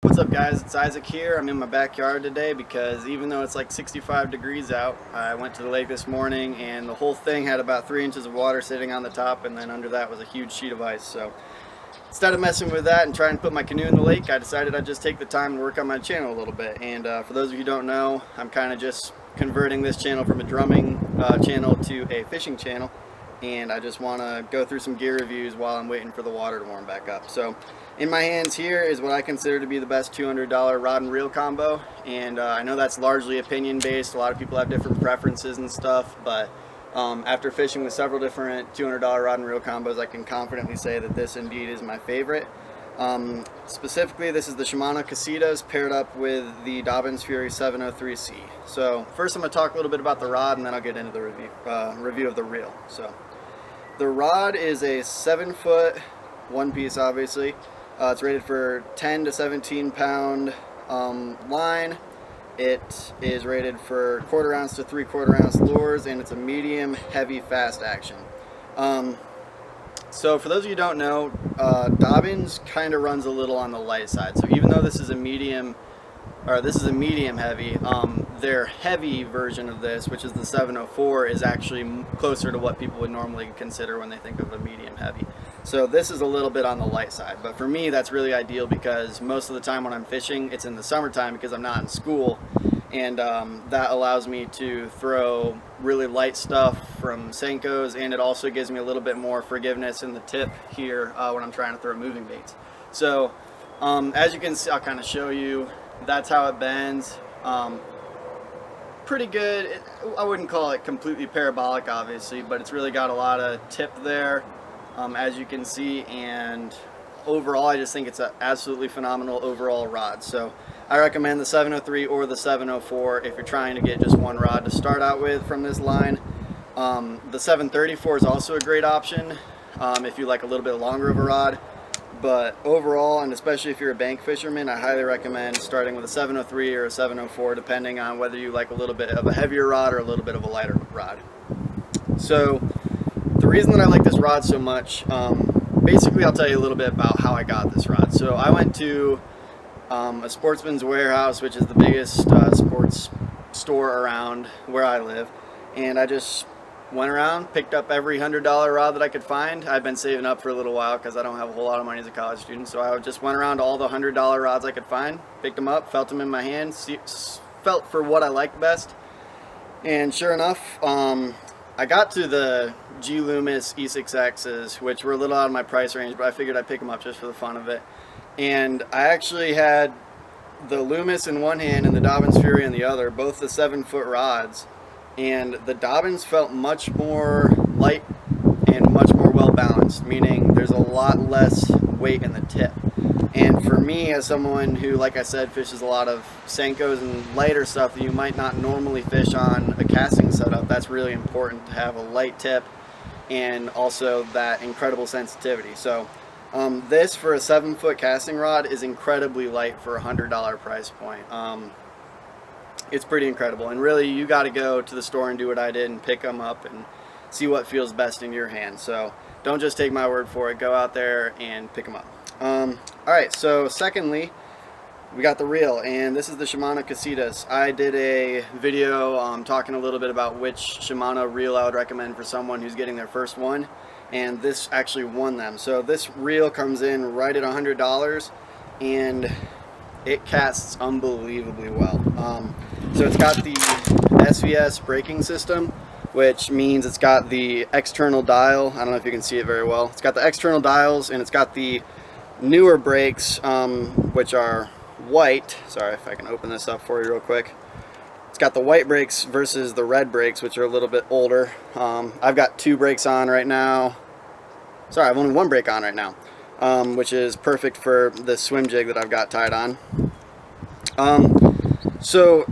What's up, guys? It's Isaac here. I'm in my backyard today because even though it's like 65 degrees out, I went to the lake this morning and the whole thing had about 3 inches of water sitting on the top, and then under that was a huge sheet of ice. So instead of messing with that and trying to put my canoe in the lake, I decided I'd just take the time and work on my channel a little bit. And for those of you who don't know, I'm kind of just converting this channel from a drumming channel to a fishing channel, and I just want to go through some gear reviews while I'm waiting for the water to warm back up. So in my hands here is what I consider to be the best $200 rod and reel combo, and I know that's largely opinion based. A lot of people have different preferences and stuff, but after fishing with several different $200 rod and reel combos, I can confidently say that this indeed is my favorite. Specifically, this is the Shimano Casitas paired up with the Dobyns Fury 703C. So first I'm going to talk a little bit about the rod, and then I'll get into the review of the reel. So the rod is a 7-foot one piece, obviously. It's rated for 10 to 17 pound line. It is rated for 1/4 ounce to 3/4 ounce lures, and it's a medium heavy fast action. So for those of you who don't know, Dobyns kind of runs a little on the light side. So even though this is a medium heavy, their heavy version of this, which is the 704, is actually closer to what people would normally consider when they think of a medium heavy. So this is a little bit on the light side, but for me that's really ideal because most of the time when I'm fishing, it's in the summertime because I'm not in school, and that allows me to throw really light stuff from Senkos, and it also gives me a little bit more forgiveness in the tip here when I'm trying to throw moving baits. So as you can see, I'll kind of show you, that's how it bends. Pretty good. I wouldn't call it completely parabolic, obviously, but it's really got a lot of tip there, as you can see, and overall I just think it's an absolutely phenomenal overall rod. So I recommend the 703 or the 704 if you're trying to get just one rod to start out with from this line. The 734 is also a great option if you like a little bit longer of a rod. But overall, and especially if you're a bank fisherman, I highly recommend starting with a 703 or a 704, depending on whether you like a little bit of a heavier rod or a little bit of a lighter rod. So the reason that I like this rod so much, basically I'll tell you a little bit about how I got this rod. So I went to a Sportsman's Warehouse, which is the biggest sports store around where I live, and I just went around, picked up every $100 rod that I could find. I've been saving up for a little while because I don't have a whole lot of money as a college student, so I just went around to all the $100 rods I could find, picked them up, felt them in my hand, felt for what I liked best, and sure enough, I got to the G Loomis E6X's, which were a little out of my price range, but I figured I'd pick them up just for the fun of it. And I actually had the Loomis in one hand and the Dobyns Fury in the other, both the 7-foot rods. And the Dobyns felt much more light and much more well balanced, meaning there's a lot less weight in the tip. And for me, as someone who, like I said, fishes a lot of Senkos and lighter stuff that you might not normally fish on a casting setup, that's really important to have a light tip and also that incredible sensitivity. So this for a 7-foot casting rod is incredibly light for a $100 price point. It's pretty incredible, and really you got to go to the store and do what I did and pick them up and see what feels best in your hand. So don't just take my word for it, go out there and pick them up. Alright, so secondly, we got the reel, and this is the Shimano Casitas. I did a video talking a little bit about which Shimano reel I would recommend for someone who's getting their first one, and this actually won them. So this reel comes in right at $100, and it casts unbelievably well. So it's got the SVS braking system, which means it's got the external dial. I don't know if you can see it very well. It's got the external dials, and it's got the newer brakes, which are white. Sorry if I can open this up for you real quick. It's got the white brakes versus the red brakes, which are a little bit older. I've got 2 brakes on right now. Sorry, I've only 1 brake on right now, which is perfect for the swim jig that I've got tied on. So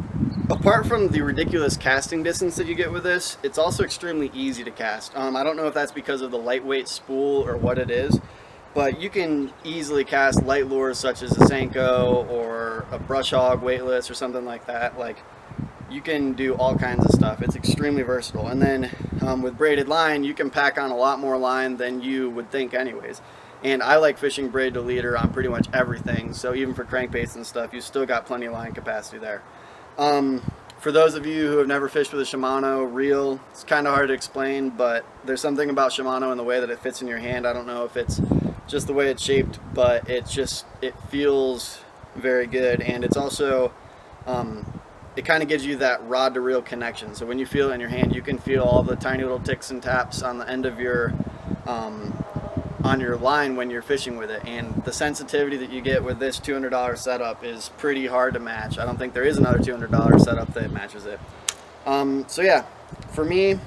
apart from the ridiculous casting distance that you get with this, it's also extremely easy to cast. I don't know if that's because of the lightweight spool or what it is, but you can easily cast light lures such as a Senko or a brush hog weightless or something like that. Like, you can do all kinds of stuff. It's extremely versatile. And then with braided line, you can pack on a lot more line than you would think anyways. And I like fishing braid to leader on pretty much everything. So even for crankbaits and stuff, you still got plenty of line capacity there. For those of you who have never fished with a Shimano reel, it's kind of hard to explain, but there's something about Shimano and the way that it fits in your hand. I don't know if it's just the way it's shaped, but it feels very good. And it's also, it kind of gives you that rod to reel connection. So when you feel it in your hand, you can feel all the tiny little ticks and taps on the end of your, on your line when you're fishing with it. And the sensitivity that you get with this $200 setup is pretty hard to match. I don't think there is another $200 setup that matches it. So yeah, for me,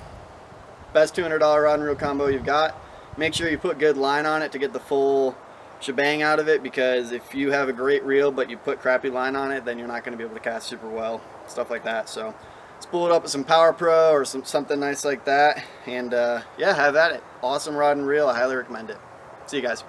best $200 rod and reel combo you've got. Make sure you put good line on it to get the full shebang out of it, because if you have a great reel but you put crappy line on it, then you're not going to be able to cast super well, stuff like that. So spool it up with some Power Pro or something nice like that, and yeah, have at it. Awesome rod and reel. I highly recommend it. See you guys.